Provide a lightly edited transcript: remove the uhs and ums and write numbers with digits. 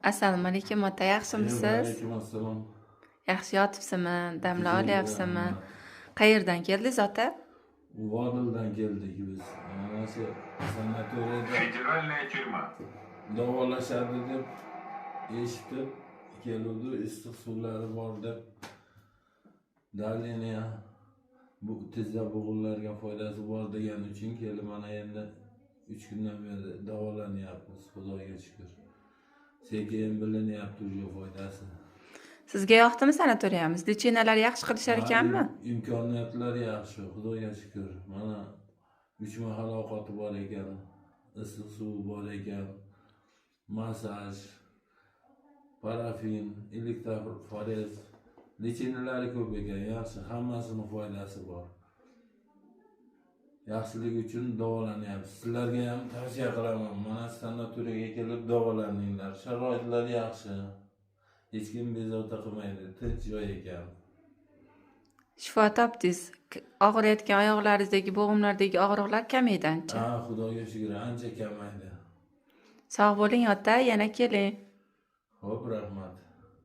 Assalomu alaykum ota, yaxshimisiz? Alaykum assalom. Yaxshi yotibsizmi? Damla olyapsizmi? Rahmat. Qayerdan keldingiz ota? Vodildan keldik biz. Mana shu sanatoriyada Федеральная тюрьма. davolashadi deb eshitib keluvdi. Issiq suvlari bor deb. Daliniya bu tizza bo'g'inlarga foydasi bor degan uchun kelib mana endi 3 kundan beri davolanyapmiz. Xudoga shukr. Sekin bilinyapti o'sha foydasi. Sizga yoqdimi sanatoriyamiz? Lichinalar yaxshi qilishar ekanmi? İmkoniyatlar yaxshi, Xudoga shukr. Mana 3 mahal ovqati bor ekan, issiq suvi bor ekan, massaj, parafin, elektroforez, lichinalari ko'p ekan, yaxshi, hammasini foydasi bor. Yaxshilik uchun davolanyapsiz. Sizlarga ham tavsiya qilaman. Mana sanatoriyaga kelib davolaninglar. Sharoitlar yaxshi. Hech kim bezovta qilmaydi. Tinch joy ekan. Shifo topdingiz. Og'riyotgan oyoqlaringizdagi, bo'g'imlardagi og'riqlar kamaydi-ancha. Ha, Xudoga shukr, ancha kamaydi. Sog' bo'ling ota, yana keling. Xo'p, rahmat.